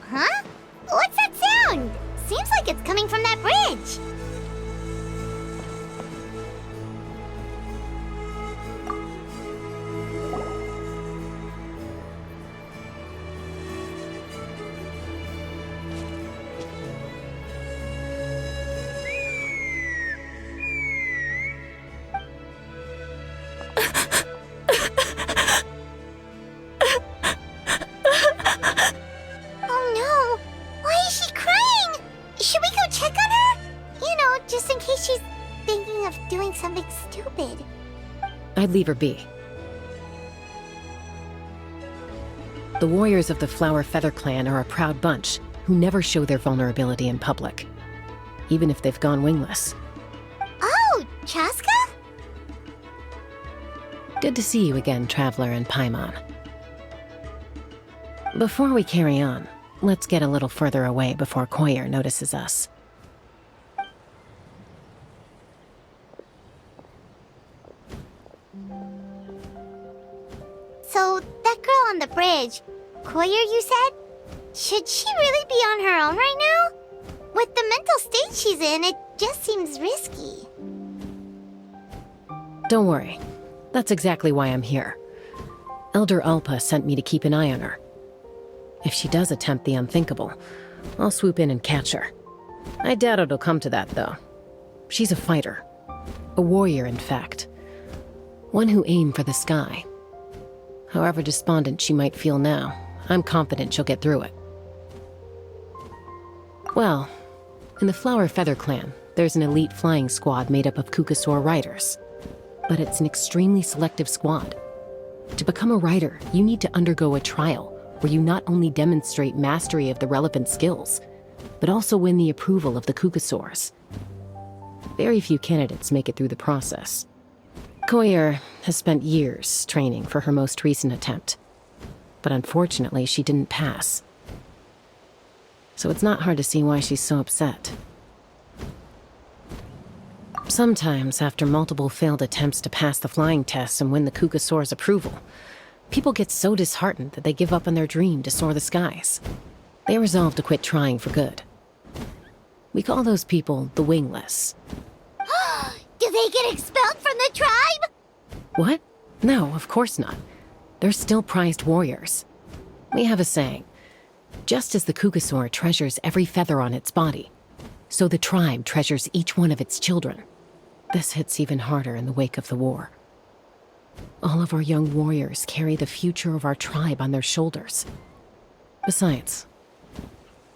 Huh? What's that sound? Seems like it's coming from that bridge. I'd leave her be. The warriors of the Flower Feather clan are a proud bunch who never show their vulnerability in public, even if they've gone wingless. Oh, Chaska? Good to see you again, Traveler and Paimon. Before we carry on, let's get a little further away before Koyer notices us. So, that girl on the bridge, Koyer, you said? Should she really be on her own right now? With the mental state she's in, it just seems risky. Don't worry. That's exactly why I'm here. Elder Alpa sent me to keep an eye on her. If she does attempt the unthinkable, I'll swoop in and catch her. I doubt it'll come to that, though. She's a fighter. A warrior, in fact. One who aimed for the sky. However despondent she might feel now, I'm confident she'll get through it. Well, in the Flower Feather clan, there's an elite flying squad made up of Kukasaur riders. But it's an extremely selective squad. To become a rider, you need to undergo a trial where you not only demonstrate mastery of the relevant skills, but also win the approval of the Kukasaurs. Very few candidates make it through the process. Koyer has spent years training for her most recent attempt, but unfortunately she didn't pass. So it's not hard to see why she's so upset. Sometimes, after multiple failed attempts to pass the flying test and win the Kukasaur's approval, people get so disheartened that they give up on their dream to soar the skies. They resolve to quit trying for good. We call those people the Wingless. Do they get expelled from the tribe? What? No, of course not. They're still prized warriors. We have a saying, just as the Kukasaur treasures every feather on its body, so the tribe treasures each one of its children. This hits even harder in the wake of the war. All of our young warriors carry the future of our tribe on their shoulders. Besides,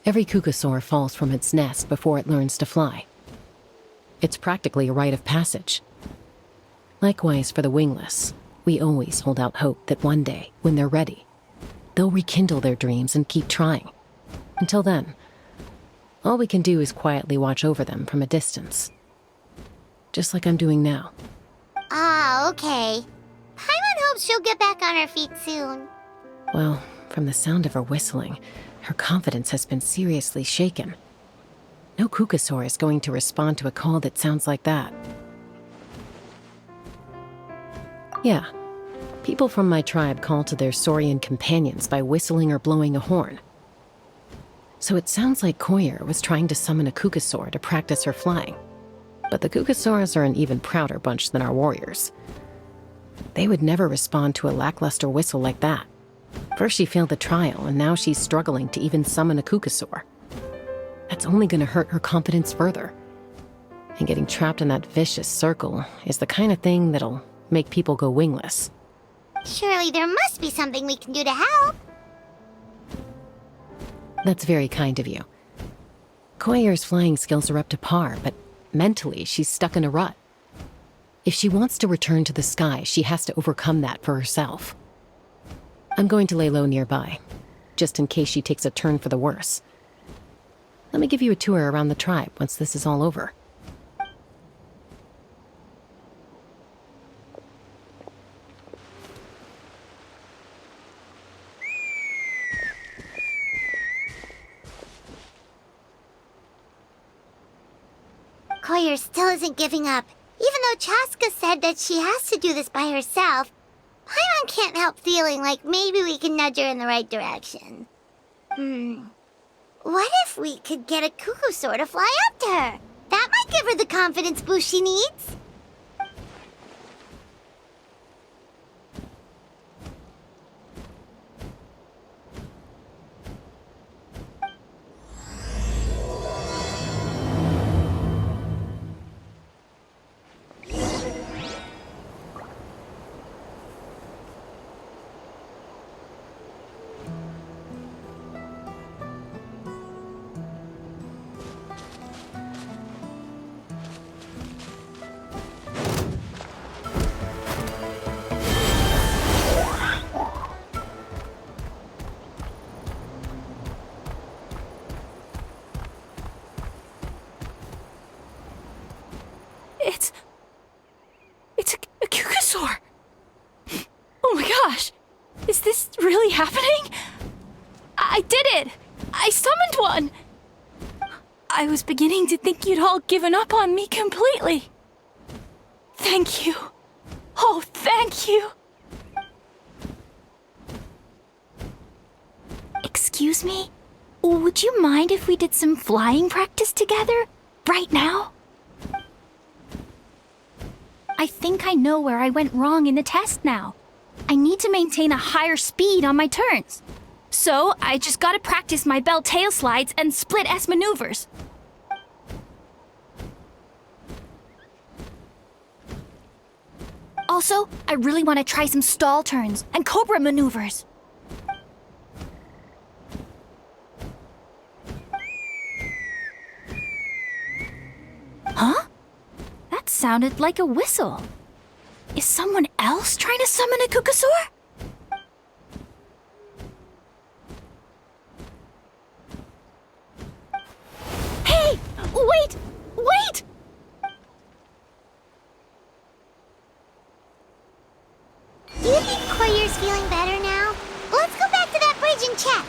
every Kukasaur falls from its nest before it learns to fly. It's practically a rite of passage. Likewise for the Wingless, we always hold out hope that one day, when they're ready, they'll rekindle their dreams and keep trying. Until then, all we can do is quietly watch over them from a distance. Just like I'm doing now. Ah, okay. Paimon hopes she'll get back on her feet soon. Well, from the sound of her whistling, her confidence has been seriously shaken. No Kukasaur is going to respond to a call that sounds like that. Yeah, people from my tribe call to their Saurian companions by whistling or blowing a horn. So it sounds like Koyer was trying to summon a Kukasaur to practice her flying. But the Kukasaurs are an even prouder bunch than our warriors. They would never respond to a lackluster whistle like that. First she failed the trial, and now she's struggling to even summon a Kukasaur. That's only going to hurt her confidence further. And getting trapped in that vicious circle is the kind of thing that'll make people go wingless. Surely there must be something we can do to help. That's very kind of you. Koyer's flying skills are up to par, but mentally she's stuck in a rut. If she wants to return to the sky, she has to overcome that for herself. I'm going to lay low nearby, just in case she takes a turn for the worse. Let me give you a tour around the tribe once this is all over. Koyer still isn't giving up. Even though Chaska said that she has to do this by herself, Paimon can't help feeling like maybe we can nudge her in the right direction. What if we could get a cuckoo to fly up to her? That might give her the confidence boost she needs. It's a cuckoosaur! Oh my gosh! Is this really happening? I did it! I summoned one! I was beginning to think you'd all given up on me completely. Thank you. Oh, thank you! Excuse me? Would you mind if we did some flying practice together? Right now? I think I know where I went wrong in the test now. I need to maintain a higher speed on my turns. So, I just gotta practice my bell tail slides and split S maneuvers. Also, I really want to try some stall turns and cobra maneuvers. Huh? That sounded like a whistle. Is someone else trying to summon a cuckoosaur? Hey! Wait! Wait! Do you think Koyer's feeling better now? Let's go back to that bridge and check.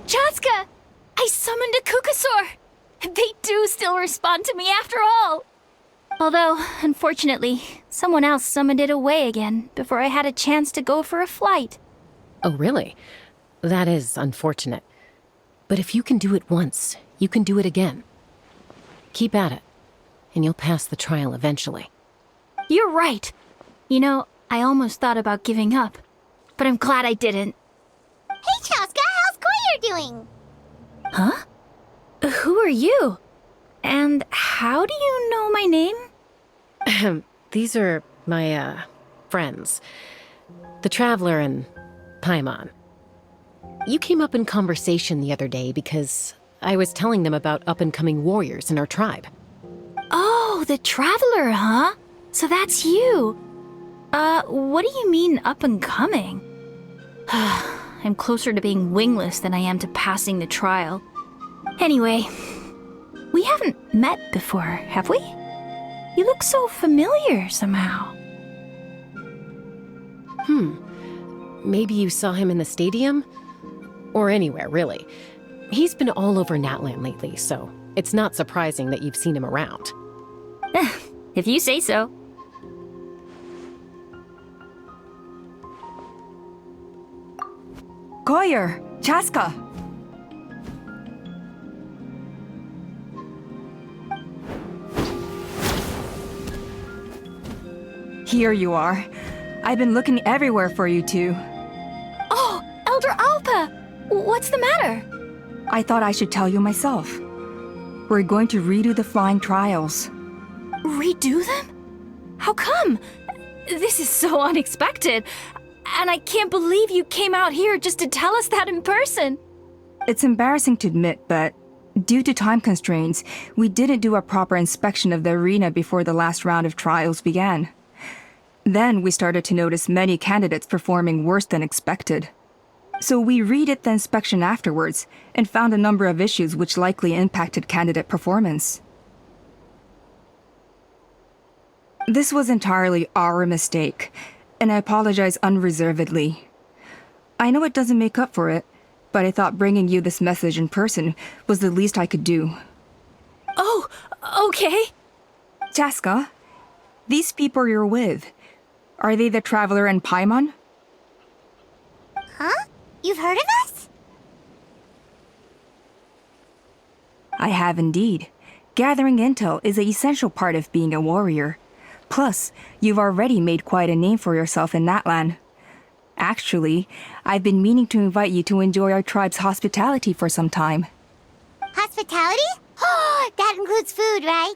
Chaska! I summoned a cuckoosaur! They do still respond to me after all! Although, unfortunately, someone else summoned it away again before I had a chance to go for a flight. Oh, really? That is unfortunate. But if you can do it once, you can do it again. Keep at it, and you'll pass the trial eventually. You're right. You know, I almost thought about giving up, but I'm glad I didn't. Hey, Chaska, how's Koyer doing? Huh? Who are you? And how do you know my name? These are my, friends. The Traveler and Paimon. You came up in conversation the other day because I was telling them about up-and-coming warriors in our tribe. Oh, the Traveler, huh? So that's you. What do you mean up-and-coming? I'm closer to being wingless than I am to passing the trial. Anyway, we haven't met before, have we? You look so familiar somehow. Maybe you saw him in the stadium? Or anywhere, really. He's been all over Natlan lately, so it's not surprising that you've seen him around. If you say so. Koyer, Chaska. Here you are. I've been looking everywhere for you two. Oh, Elder Alpa! What's the matter? I thought I should tell you myself. We're going to redo the flying trials. Redo them? How come? This is so unexpected. And I can't believe you came out here just to tell us that in person. It's embarrassing to admit, but Due to time constraints, we didn't do a proper inspection of the arena before the last round of trials began. Then we started to notice many candidates performing worse than expected. So we redid the inspection afterwards and found a number of issues which likely impacted candidate performance. This was entirely our mistake, and I apologize unreservedly. I know it doesn't make up for it, but I thought bringing you this message in person was the least I could do. Oh, okay. Chaska, these people you're with, are they the Traveler and Paimon? Huh? You've heard of us? I have indeed. Gathering intel is an essential part of being a warrior. Plus, you've already made quite a name for yourself in Natlan. Actually, I've been meaning to invite you to enjoy our tribe's hospitality for some time. Hospitality? Oh, that includes food, right?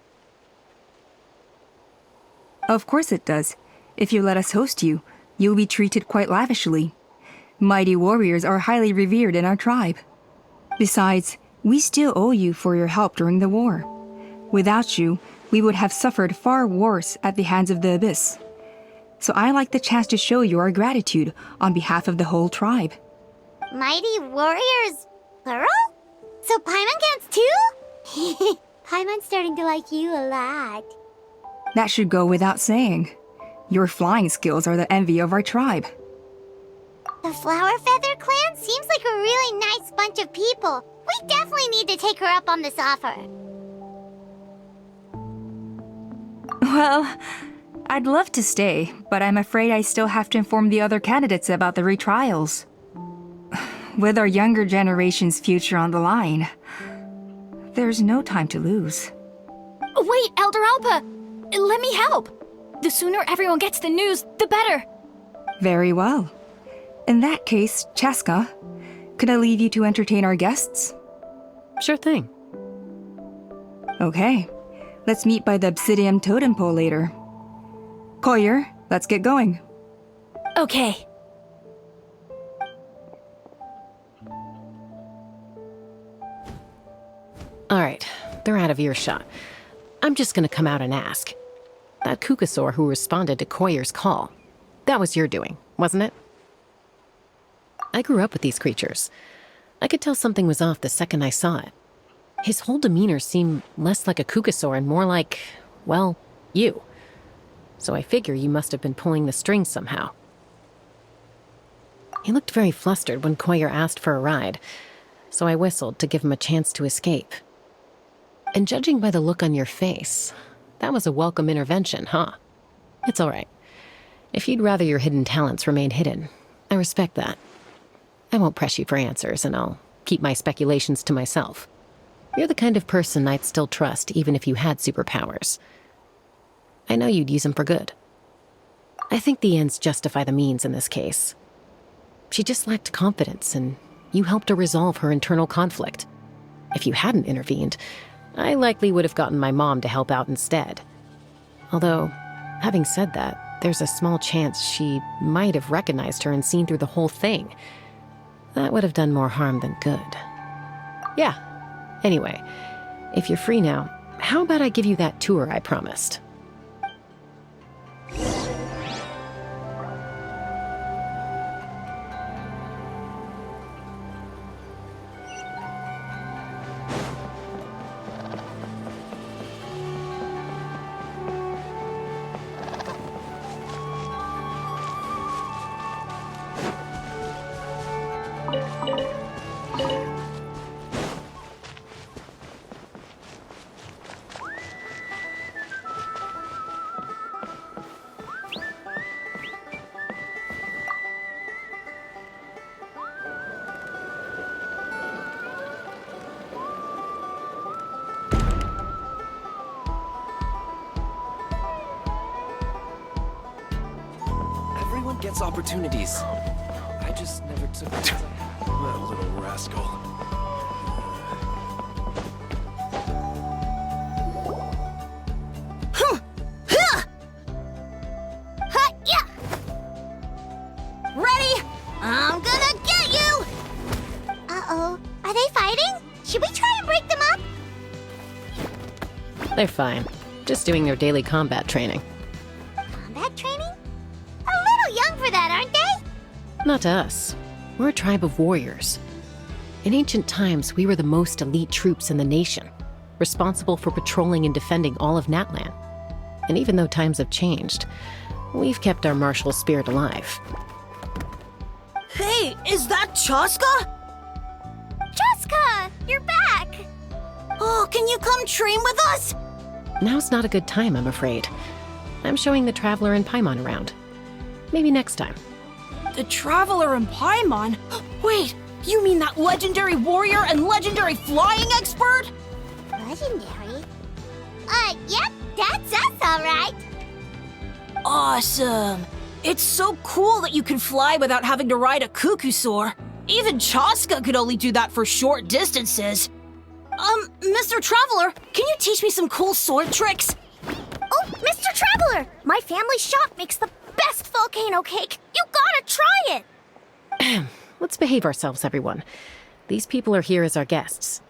Of course it does. If you let us host you, you'll be treated quite lavishly. Mighty warriors are highly revered in our tribe. Besides, we still owe you for your help during the war. Without you, we would have suffered far worse at the hands of the Abyss. So I like the chance to show you our gratitude on behalf of the whole tribe. Mighty warriors, plural? So Paimon counts too? Paimon's starting to like you a lot. That should go without saying. Your flying skills are the envy of our tribe. The Flower Feather clan seems like a really nice bunch of people. We definitely need to take her up on this offer. Well, I'd love to stay, but I'm afraid I still have to inform the other candidates about the retrials. With our younger generation's future on the line, there's no time to lose. Wait, Elder Alpa! Let me help! The sooner everyone gets the news, the better! Very well. In that case, Chaska, could I leave you to entertain our guests? Sure thing. Okay, let's meet by the Obsidian Totem Pole later. Collier, let's get going. Okay. All right, they're out of earshot. I'm just gonna come out and ask. That Kukasaur who responded to Koyer's call, that was your doing, wasn't it? I grew up with these creatures. I could tell something was off the second I saw it. His whole demeanor seemed less like a Kukasaur and more like, well, you. So I figure you must have been pulling the strings somehow. He looked very flustered when Koyer asked for a ride, so I whistled to give him a chance to escape. And judging by the look on your face, that was a welcome intervention, huh? It's all right. If you'd rather your hidden talents remain hidden, I respect that. I won't press you for answers, and I'll keep my speculations to myself. You're the kind of person I'd still trust even if you had superpowers. I know you'd use them for good. I think the ends justify the means in this case. She just lacked confidence, and you helped her resolve her internal conflict. If you hadn't intervened, I likely would have gotten my mom to help out instead. Although, having said that, there's a small chance she might have recognized her and seen through the whole thing. That would have done more harm than good. Yeah. Anyway, if you're free now, how about I give you that tour I promised? Everyone gets opportunities. I just never took it. That little rascal. Ready? I'm gonna get you! Uh-oh. Are they fighting? Should we try and break them up? They're fine. Just doing their daily combat training. Combat training? A little young for that, aren't they? Not to us. We're a tribe of warriors. In ancient times, we were the most elite troops in the nation, responsible for patrolling and defending all of Natlan. And even though times have changed, we've kept our martial spirit alive. Hey, is that Chaska? Chaska, you're back! Oh, can you come train with us? Now's not a good time, I'm afraid. I'm showing the Traveler and Paimon around. Maybe next time. The Traveler and Paimon? Wait, you mean that legendary warrior and legendary flying expert? Legendary? Yep, that's us, alright. Awesome. It's so cool that you can fly without having to ride a cuckoo-soar. Even Chaska could only do that for short distances. Mr. Traveler, can you teach me some cool sword tricks? Oh, Mr. Traveler! My family shop makes the best volcano cake! You gotta try it! Let's behave ourselves, everyone. These people are here as our guests.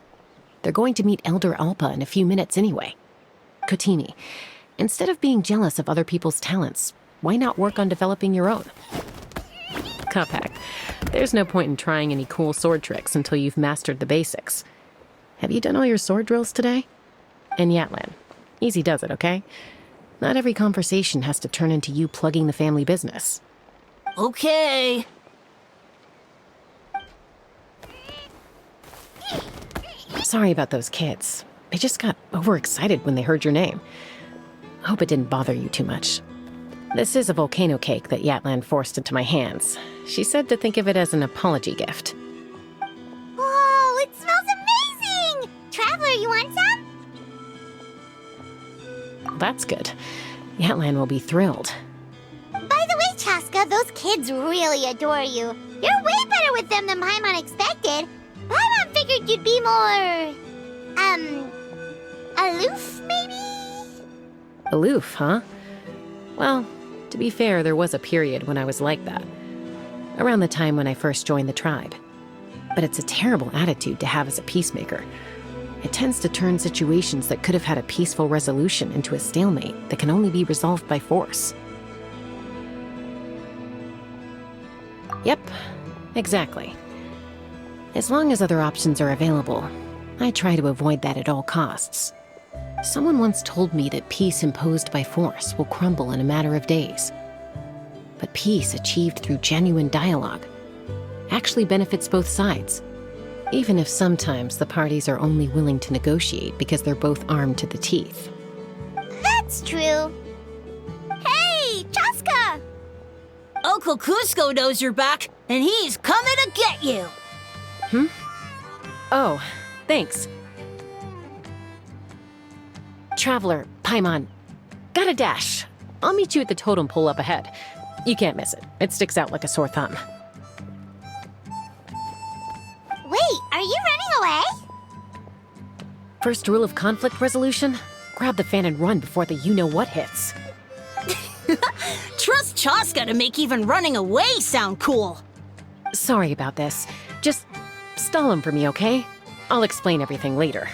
They're going to meet Elder Alpa in a few minutes anyway. Kotini, instead of being jealous of other people's talents, why not work on developing your own? Cuphack, there's no point in trying any cool sword tricks until you've mastered the basics. Have you done all your sword drills today? And Yatlan, easy does it, okay? Not every conversation has to turn into you plugging the family business. Okay. Sorry about those kids. They just got overexcited when they heard your name. Hope it didn't bother you too much. This is a volcano cake that Yatlan forced into my hands. She said to think of it as an apology gift. Whoa, it smells amazing! Traveler, you want some? That's good. Yatlan will be thrilled. By the way, Chaska, those kids really adore you. You're way better with them than Paimon expected. Paimon figured you'd be more... aloof, maybe? Aloof, huh? Well, to be fair, there was a period when I was like that. Around the time when I first joined the tribe. But it's a terrible attitude to have as a peacemaker. It tends to turn situations that could have had a peaceful resolution into a stalemate that can only be resolved by force. Yep, exactly. As long as other options are available, I try to avoid that at all costs. Someone once told me that peace imposed by force will crumble in a matter of days. But peace achieved through genuine dialogue actually benefits both sides, even if sometimes the parties are only willing to negotiate because they're both armed to the teeth. That's true. Hey, Chaska! Uncle Cusco knows you're back, and he's coming to get you. Oh, thanks. Traveler, Paimon, got a dash. I'll meet you at the totem pole up ahead. You can't miss it. It sticks out like a sore thumb. Wait, are you running away? First rule of conflict resolution? Grab the fan and run before the you-know-what hits. Trust Chaska to make even running away sound cool. Sorry about this. Just stall him for me, okay? I'll explain everything later.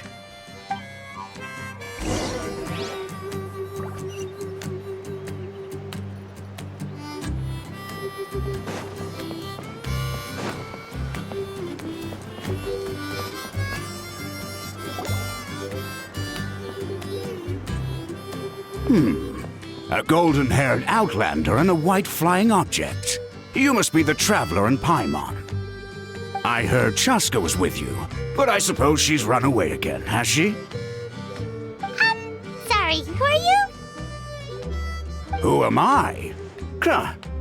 A golden-haired outlander and a white flying object. You must be the Traveler and Paimon. I heard Chaska was with you, but I suppose she's run away again, has she? Sorry, who are you? Who am I?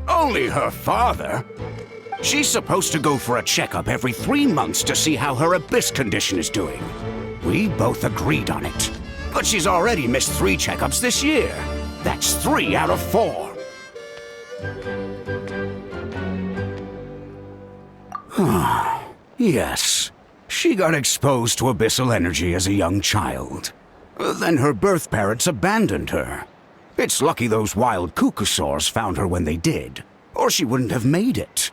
Only her father. She's supposed to go for a checkup every 3 months to see how her abyss condition is doing. We both agreed on it. But she's already missed 3 checkups this year. That's 3 out of 4. Yes. She got exposed to abyssal energy as a young child. Then her birth parents abandoned her. It's lucky those wild cuckoosaurs found her when they did, or she wouldn't have made it.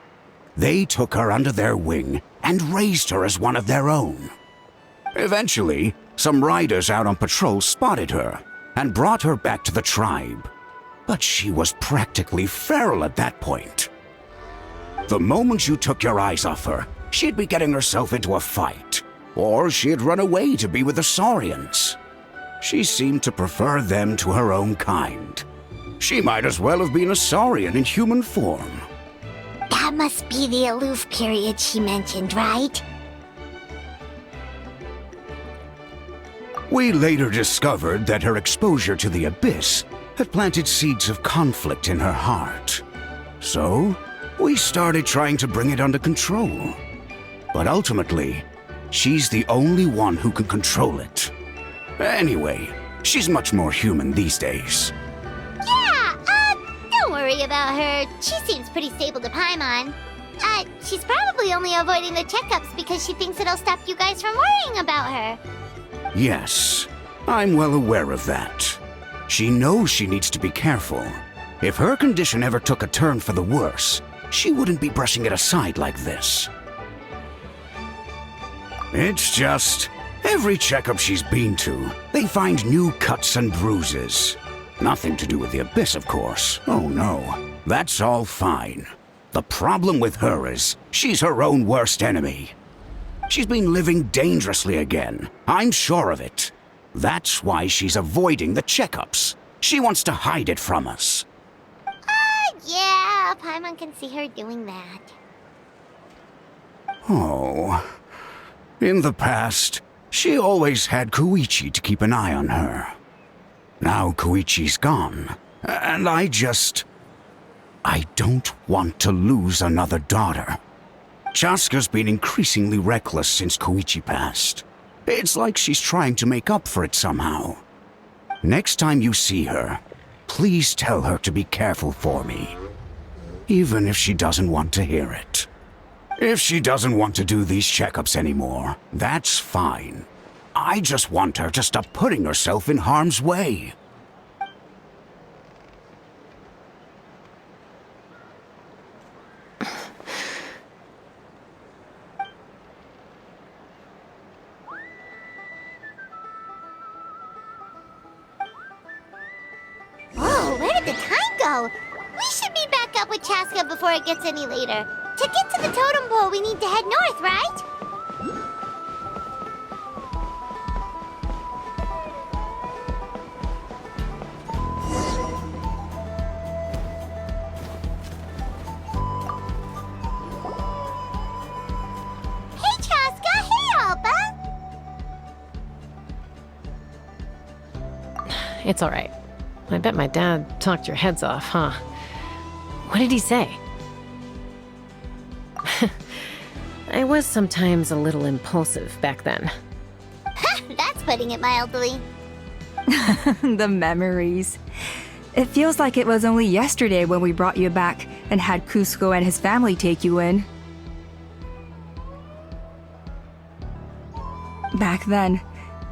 They took her under their wing and raised her as one of their own. Eventually, some riders out on patrol spotted her and brought her back to the tribe. But she was practically feral at that point. The moment you took your eyes off her, she'd be getting herself into a fight, or she'd run away to be with the Saurians. She seemed to prefer them to her own kind. She might as well have been a Saurian in human form. That must be the aloof period she mentioned, right? We later discovered that her exposure to the abyss had planted seeds of conflict in her heart. So, we started trying to bring it under control. But ultimately, she's the only one who can control it. Anyway, she's much more human these days. Yeah, don't worry about her. She seems pretty stable to Paimon. She's probably only avoiding the checkups because she thinks it'll stop you guys from worrying about her. Yes, I'm well aware of that. She knows she needs to be careful. If her condition ever took a turn for the worse, she wouldn't be brushing it aside like this. It's just, every checkup she's been to, they find new cuts and bruises. Nothing to do with the abyss, of course. Oh no, that's all fine. The problem with her is, she's her own worst enemy. She's been living dangerously again. I'm sure of it. That's why she's avoiding the checkups. She wants to hide it from us. Yeah, Paimon can see her doing that. Oh. In the past, she always had Koichi to keep an eye on her. Now Koichi's gone, and I don't want to lose another daughter. Chaska's been increasingly reckless since Koichi passed. It's like she's trying to make up for it somehow. Next time you see her, please tell her to be careful for me. Even if she doesn't want to hear it. If she doesn't want to do these checkups anymore, that's fine. I just want her to stop putting herself in harm's way. Whoa, where did the time go? We should be back up with Chaska before it gets any later. To get to the totem pole, we need to head north, right? Hey, Chaska! Hey, Alba! It's all right. I bet my dad talked your heads off, huh? What did he say? I was sometimes a little impulsive back then. That's putting it mildly. The memories. It feels like it was only yesterday when we brought you back and had Cusco and his family take you in. Back then,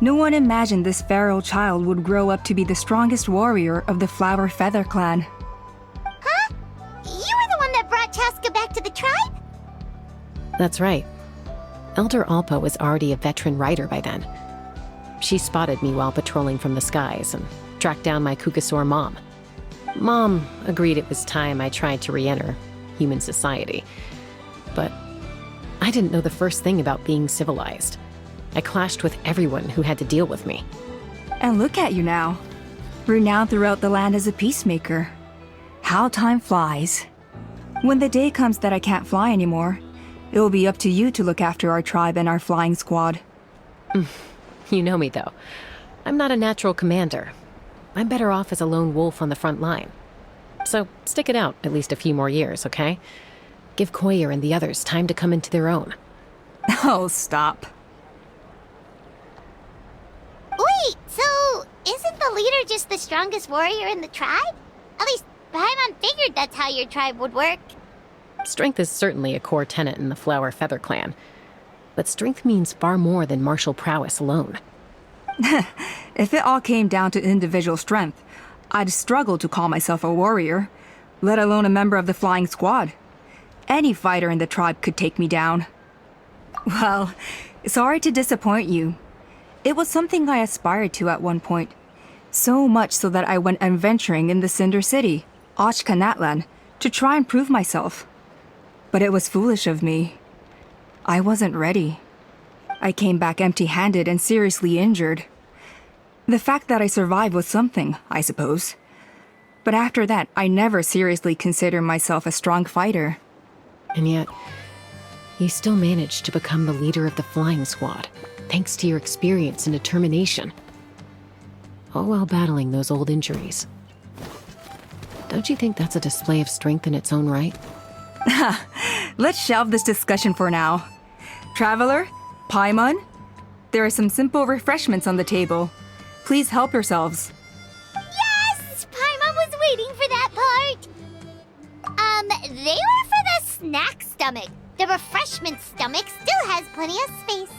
no one imagined this feral child would grow up to be the strongest warrior of the Flower Feather clan. Huh? You were the one that brought Chaska back to the tribe? That's right. Elder Alpa was already a veteran rider by then. She spotted me while patrolling from the skies and tracked down my Kukasaur mom. Mom agreed it was time I tried to re-enter human society. But I didn't know the first thing about being civilized. I clashed with everyone who had to deal with me. And look at you now, renowned throughout the land as a peacemaker. How time flies. When the day comes that I can't fly anymore, it will be up to you to look after our tribe and our flying squad. You know me, though. I'm not a natural commander. I'm better off as a lone wolf on the front line. So stick it out at least a few more years, okay? Give Koyer and the others time to come into their own. Oh, stop. Wait, so isn't the leader just the strongest warrior in the tribe? At least Paimon figured that's how your tribe would work. Strength is certainly a core tenet in the Flower Feather clan. But strength means far more than martial prowess alone. If it all came down to individual strength, I'd struggle to call myself a warrior, let alone a member of the flying squad. Any fighter in the tribe could take me down. Well, sorry to disappoint you, It was something I aspired to at one point. So much so that I went adventuring in the Cinder City, Tlalocan, to try and prove myself. But it was foolish of me. I wasn't ready. I came back empty-handed and seriously injured. The fact that I survived was something, I suppose. But after that, I never seriously considered myself a strong fighter. And yet, you still managed to become the leader of the flying squad, thanks to your experience and determination. All while battling those old injuries. Don't you think that's a display of strength in its own right? Let's shelve this discussion for now. Traveler, Paimon, there are some simple refreshments on the table. Please help yourselves. Yes! Paimon was waiting for that part! They were for the snack stomach. The refreshment stomach still has plenty of space.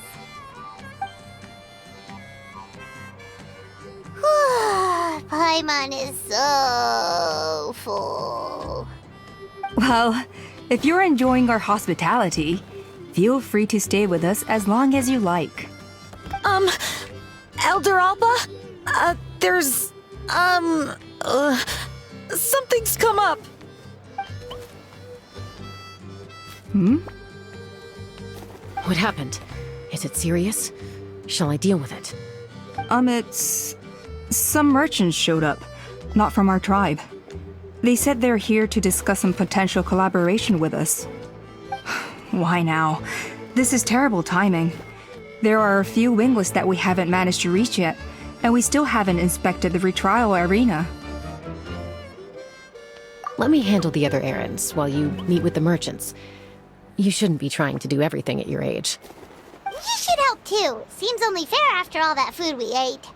Paimon is so full. Well, if you're enjoying our hospitality, feel free to stay with us as long as you like. Elder Alba? Something's come up. What happened? Is it serious? Shall I deal with it? It's... Some merchants showed up, not from our tribe. They said they're here to discuss some potential collaboration with us. Why now? This is terrible timing. There are a few Wingless that we haven't managed to reach yet, and we still haven't inspected the retrial arena. Let me handle the other errands while you meet with the merchants. You shouldn't be trying to do everything at your age. You should help too. Seems only fair after all that food we ate.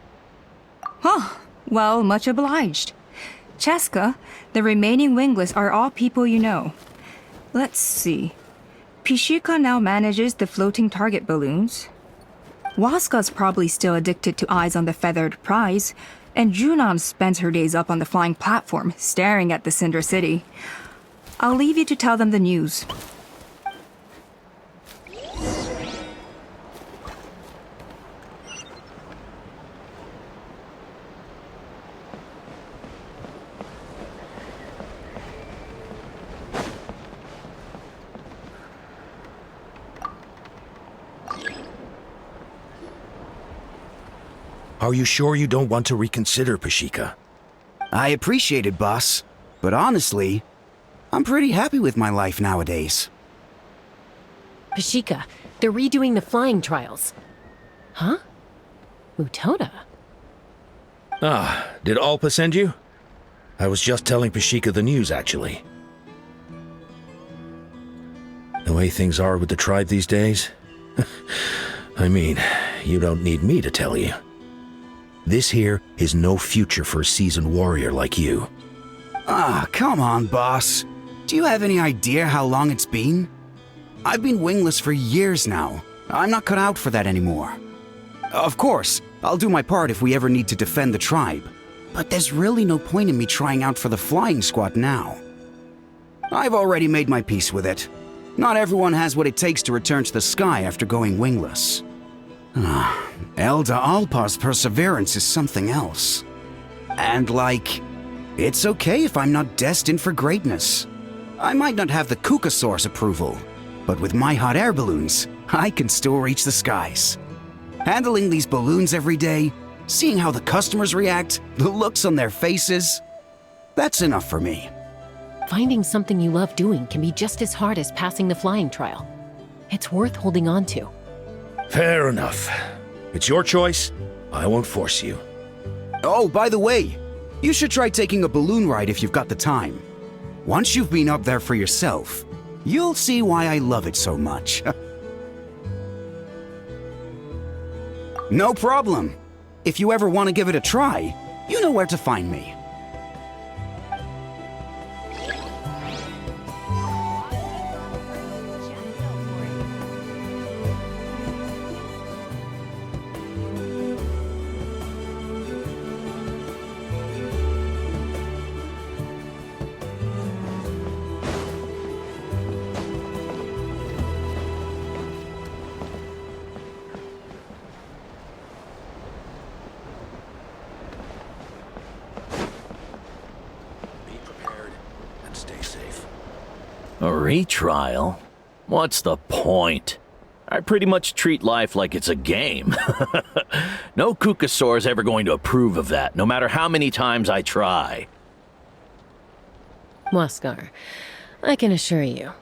Huh. Well, much obliged. Cheska, the remaining Wingless are all people you know. Let's see. Pishika now manages the floating target balloons. Waska's probably still addicted to eyes on the feathered prize, and Junon spends her days up on the flying platform, staring at the Cinder City. I'll leave you to tell them the news. Are you sure you don't want to reconsider, Pashika? I appreciate it, boss. But honestly, I'm pretty happy with my life nowadays. Pashika, they're redoing the flying trials. Huh? Mutoda? Ah, did Alpa send you? I was just telling Pashika the news, actually. The way things are with the tribe these days? I mean, you don't need me to tell you. This here is no future for a seasoned warrior like you. Ah, come on, boss. Do you have any idea how long it's been? I've been wingless for years now. I'm not cut out for that anymore. Of course, I'll do my part if we ever need to defend the tribe. But there's really no point in me trying out for the flying squad now. I've already made my peace with it. Not everyone has what it takes to return to the sky after going wingless. Elder Alpa's perseverance is something else. And it's okay if I'm not destined for greatness. I might not have the Kukasaur's approval, but with my hot air balloons, I can still reach the skies. Handling these balloons every day, seeing how the customers react, the looks on their faces, that's enough for me. Finding something you love doing can be just as hard as passing the flying trial. It's worth holding on to. Fair enough. It's your choice. I won't force you. Oh, by the way, you should try taking a balloon ride if you've got the time. Once you've been up there for yourself, you'll see why I love it so much. No problem. If you ever want to give it a try, you know where to find me. A retrial? What's the point? I pretty much treat life like it's a game. No Kukasaur is ever going to approve of that, no matter how many times I try. Huascar, I can assure you,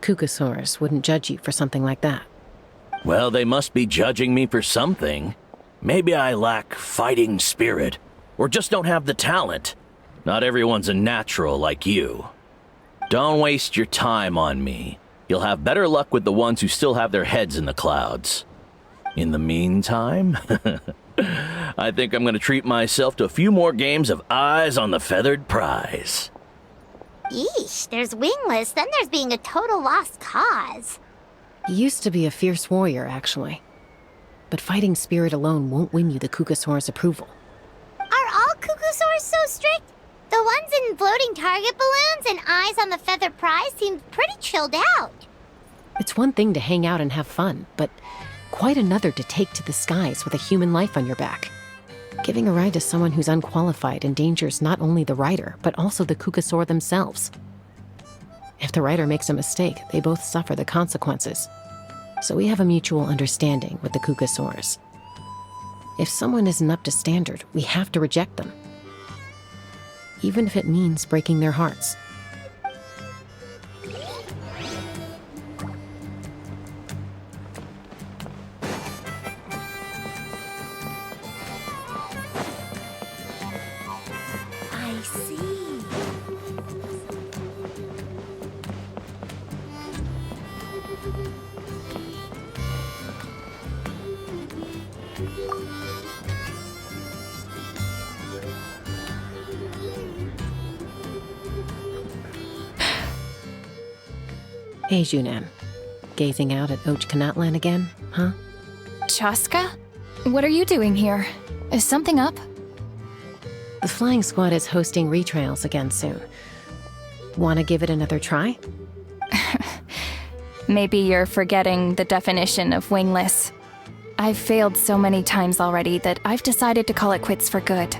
Kukasaurs wouldn't judge you for something like that. Well, they must be judging me for something. Maybe I lack fighting spirit, or just don't have the talent. Not everyone's a natural like you. Don't waste your time on me. You'll have better luck with the ones who still have their heads in the clouds. In the meantime, I think I'm going to treat myself to a few more games of Eyes on the Feathered Prize. Yeesh, there's Wingless, then there's being a total lost cause. You used to be a fierce warrior, actually. But fighting spirit alone won't win you the Kukasaur's approval. Are all Kukusaurs so strict? The ones in floating target balloons and Eyes on the Feathered Prize seemed pretty chilled out. It's one thing to hang out and have fun, but quite another to take to the skies with a human life on your back. Giving a ride to someone who's unqualified endangers not only the rider, but also the Kukasaur themselves. If the rider makes a mistake, they both suffer the consequences. So we have a mutual understanding with the Kukasaurs. If someone isn't up to standard, we have to reject them. Even if it means breaking their hearts. I see. Hey, Junan. Gazing out at Ochkanatlan again, huh? Chaska? What are you doing here? Is something up? The flying squad is hosting retrials again soon. Want to give it another try? Maybe you're forgetting the definition of wingless. I've failed so many times already that I've decided to call it quits for good.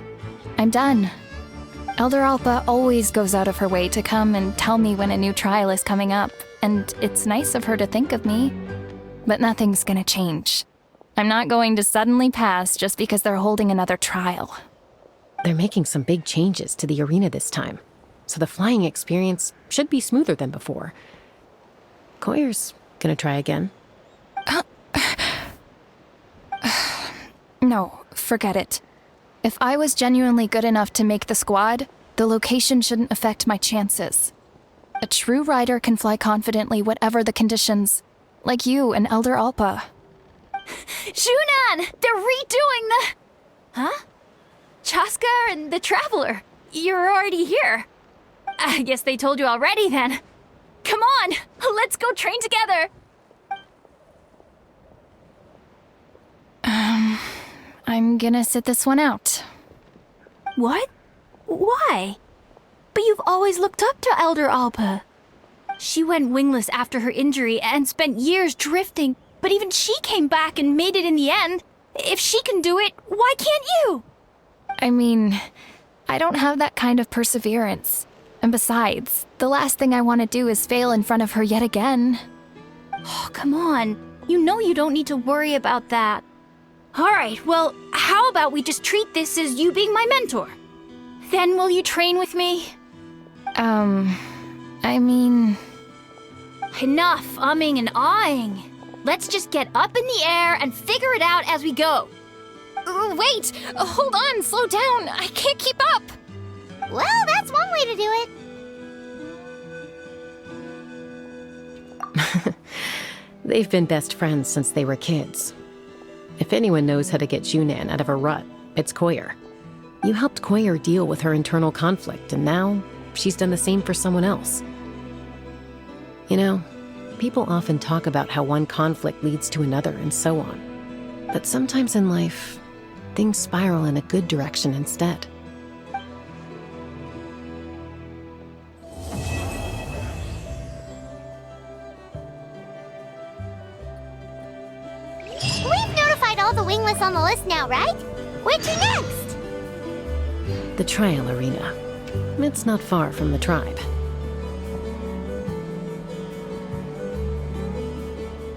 I'm done. Elder Alpa always goes out of her way to come and tell me when a new trial is coming up, and it's nice of her to think of me. But nothing's gonna change. I'm not going to suddenly pass just because they're holding another trial. They're making some big changes to the arena this time, so the flying experience should be smoother than before. Koyer's gonna try again. No, forget it. If I was genuinely good enough to make the squad, the location shouldn't affect my chances. A true rider can fly confidently whatever the conditions, like you and Elder Alpa. Junan! They're redoing the... Huh? Chaska and the Traveler. You're already here. I guess they told you already then. Come on, let's go train together. I'm gonna sit this one out. What? Why? But you've always looked up to Elder Alpa. She went wingless after her injury and spent years drifting, but even she came back and made it in the end. If she can do it, why can't you? I mean, I don't have that kind of perseverance. And besides, the last thing I want to do is fail in front of her yet again. Oh, come on. You know you don't need to worry about that. All right, well, how about we just treat this as you being my mentor? Then will you train with me? I mean... Enough umming and ahhing. Let's just get up in the air and figure it out as we go. Wait! Hold on, slow down. I can't keep up. Well, that's one way to do it. They've been best friends since they were kids. If anyone knows how to get Junan out of a rut, it's Koyer. You helped Koyer deal with her internal conflict, and now she's done the same for someone else. You know, people often talk about how one conflict leads to another and so on. But sometimes in life, things spiral in a good direction instead. We've notified all the Wingless on the list now, right? Where to next? The trial arena. It's not far from the tribe.